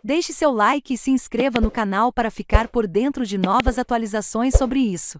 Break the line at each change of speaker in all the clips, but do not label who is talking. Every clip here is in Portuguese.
Deixe seu like e se inscreva no canal para ficar por dentro de novas atualizações sobre isso.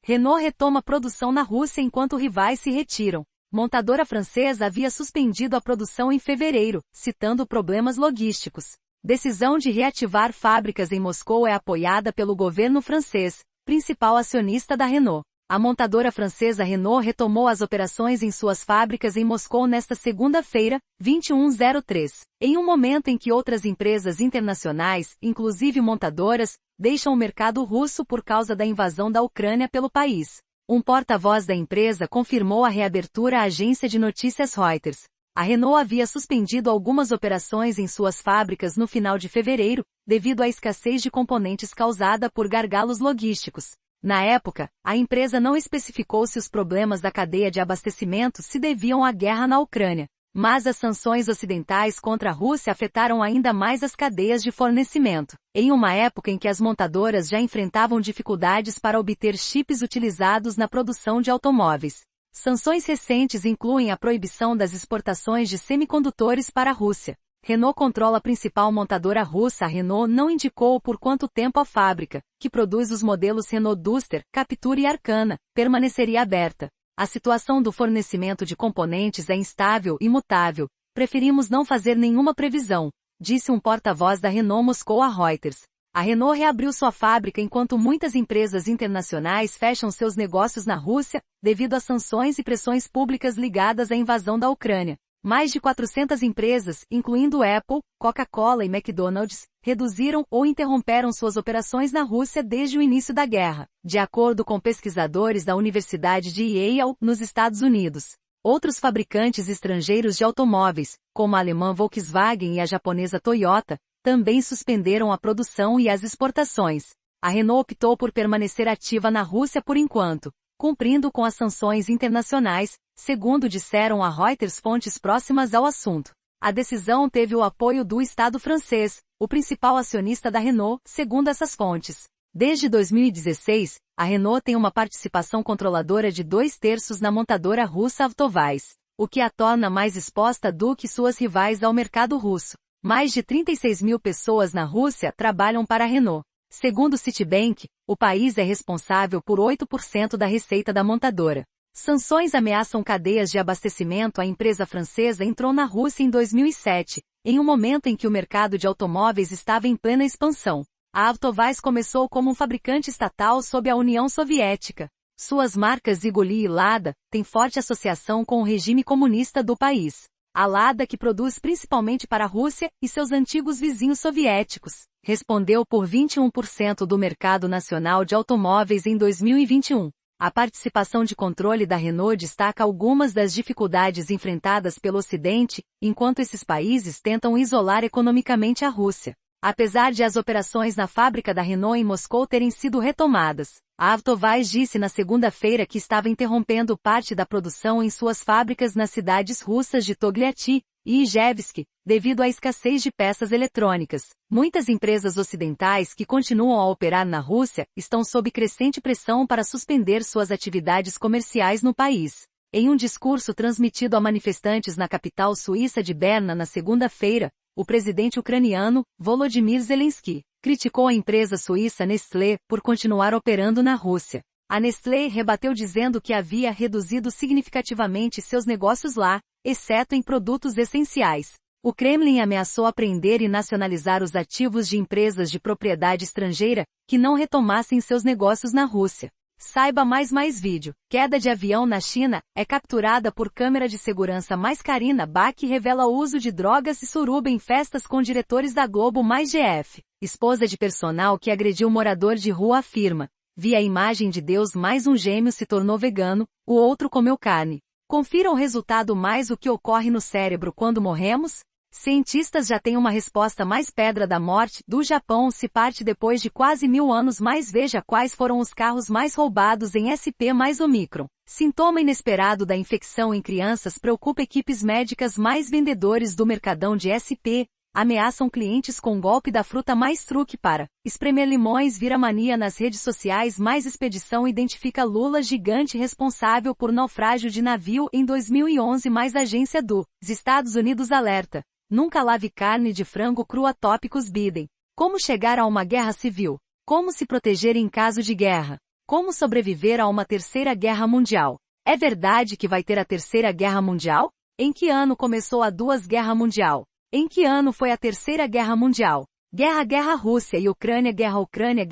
Renault retoma produção na Rússia enquanto rivais se retiram. Montadora francesa havia suspendido a produção em fevereiro, citando problemas logísticos. Decisão de reativar fábricas em Moscou é apoiada pelo governo francês, principal acionista da Renault. A montadora francesa Renault retomou as operações em suas fábricas em Moscou nesta segunda-feira, 21/03, em um momento em que outras empresas internacionais, inclusive montadoras, deixam o mercado russo por causa da invasão da Ucrânia pelo país. Um porta-voz da empresa confirmou a reabertura à agência de notícias Reuters. A Renault havia suspendido algumas operações em suas fábricas no final de fevereiro, devido à escassez de componentes causada por gargalos logísticos. Na época, a empresa não especificou se os problemas da cadeia de abastecimento se deviam à guerra na Ucrânia. Mas as sanções ocidentais contra a Rússia afetaram ainda mais as cadeias de fornecimento, em uma época em que as montadoras já enfrentavam dificuldades para obter chips utilizados na produção de automóveis. Sanções recentes incluem a proibição das exportações de semicondutores para a Rússia. Renault controla a principal montadora russa. A Renault não indicou por quanto tempo a fábrica, que produz os modelos Renault Duster, Captur e Arcana, permaneceria aberta. A situação do fornecimento de componentes é instável e mutável. Preferimos não fazer nenhuma previsão, disse um porta-voz da Renault Moscou a Reuters. A Renault reabriu sua fábrica enquanto muitas empresas internacionais fecham seus negócios na Rússia, devido a sanções e pressões públicas ligadas à invasão da Ucrânia. Mais de 400 empresas, incluindo Apple, Coca-Cola e McDonald's, reduziram ou interromperam suas operações na Rússia desde o início da guerra, de acordo com pesquisadores da Universidade de Yale, nos Estados Unidos. Outros fabricantes estrangeiros de automóveis, como a alemã Volkswagen e a japonesa Toyota, também suspenderam a produção e as exportações. A Renault optou por permanecer ativa na Rússia por enquanto, cumprindo com as sanções internacionais, segundo disseram a Reuters fontes próximas ao assunto. A decisão teve o apoio do Estado francês, o principal acionista da Renault, segundo essas fontes. Desde 2016, a Renault tem uma participação controladora de 2/3 na montadora russa Avtovaz, o que a torna mais exposta do que suas rivais ao mercado russo. Mais de 36 mil pessoas na Rússia trabalham para a Renault. Segundo o Citibank, o país é responsável por 8% da receita da montadora. Sanções ameaçam cadeias de abastecimento. A empresa francesa entrou na Rússia em 2007, em um momento em que o mercado de automóveis estava em plena expansão. A Avtovaz começou como um fabricante estatal sob a União Soviética. Suas marcas Ziguli e Lada têm forte associação com o regime comunista do país. A Lada, que produz principalmente para a Rússia e seus antigos vizinhos soviéticos, respondeu por 21% do mercado nacional de automóveis em 2021. A participação de controle da Renault destaca algumas das dificuldades enfrentadas pelo Ocidente, enquanto esses países tentam isolar economicamente a Rússia. Apesar de as operações na fábrica da Renault em Moscou terem sido retomadas, a Avtovaz disse na segunda-feira que estava interrompendo parte da produção em suas fábricas nas cidades russas de Togliatti e Ijevsk, devido à escassez de peças eletrônicas. Muitas empresas ocidentais que continuam a operar na Rússia estão sob crescente pressão para suspender suas atividades comerciais no país. Em um discurso transmitido a manifestantes na capital suíça de Berna na segunda-feira, o presidente ucraniano, Volodymyr Zelensky, criticou a empresa suíça Nestlé por continuar operando na Rússia. A Nestlé rebateu dizendo que havia reduzido significativamente seus negócios lá, exceto em produtos essenciais. O Kremlin ameaçou apreender e nacionalizar os ativos de empresas de propriedade estrangeira que não retomassem seus negócios na Rússia. Saiba mais vídeo. Queda de avião na China é capturada por câmera de segurança. Mais Karina Bach revela o uso de drogas e suruba em festas com diretores da Globo mais GF. Esposa de personal que agrediu morador de rua afirma: vi a imagem de Deus, mais um gêmeo se tornou vegano, o outro comeu carne. Confira o resultado. Mais o que ocorre no cérebro quando morremos? Cientistas já têm uma resposta. Mais pedra da morte do Japão se parte depois de quase 1000 anos. Mais veja quais foram os carros mais roubados em SP mais Omicron. Sintoma inesperado da infecção em crianças preocupa equipes médicas. Mais vendedores do Mercadão de SP ameaçam clientes com golpe da fruta. Mais truque para espremer limões vira mania nas redes sociais. Mais expedição identifica Lula gigante responsável por naufrágio de navio em 2011. Mais agência dos Estados Unidos alerta: Nunca lave carne de frango crua. Tópicos Biden. Como chegar a uma guerra civil? Como se proteger em caso de guerra? Como sobreviver a uma terceira guerra mundial? É verdade que vai ter a terceira guerra mundial? Em que ano começou a Duas Guerra Mundial? Em que ano foi a terceira guerra mundial? Guerra Rússia e Ucrânia Guerra Ucrânia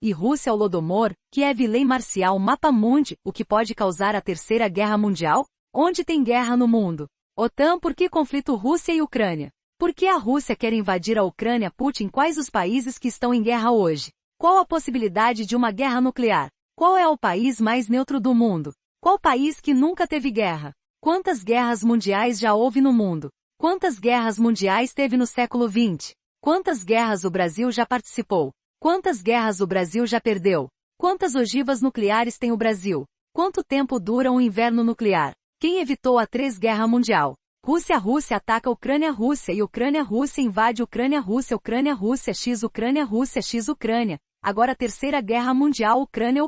e Rússia Holodomor, Kiev Lei Marcial Mapa Mundi, o que pode causar a terceira guerra mundial? Onde tem guerra no mundo? OTAN. Por que conflito Rússia e Ucrânia? Por que a Rússia quer invadir a Ucrânia? Putin. Quais os países que estão em guerra hoje? Qual a possibilidade de uma guerra nuclear? Qual é o país mais neutro do mundo? Qual país que nunca teve guerra? Quantas guerras mundiais já houve no mundo? Quantas guerras mundiais teve no século XX? Quantas guerras o Brasil já participou? Quantas guerras o Brasil já perdeu? Quantas ogivas nucleares tem o Brasil? Quanto tempo dura um inverno nuclear? Quem evitou a Terceira Guerra Mundial? Rússia ataca Ucrânia e Ucrânia invade Ucrânia X Ucrânia. Agora Terceira Guerra Mundial Ucrânia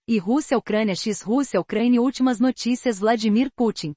e Rússia X Rússia Ucrânia. Últimas notícias. Vladimir Putin.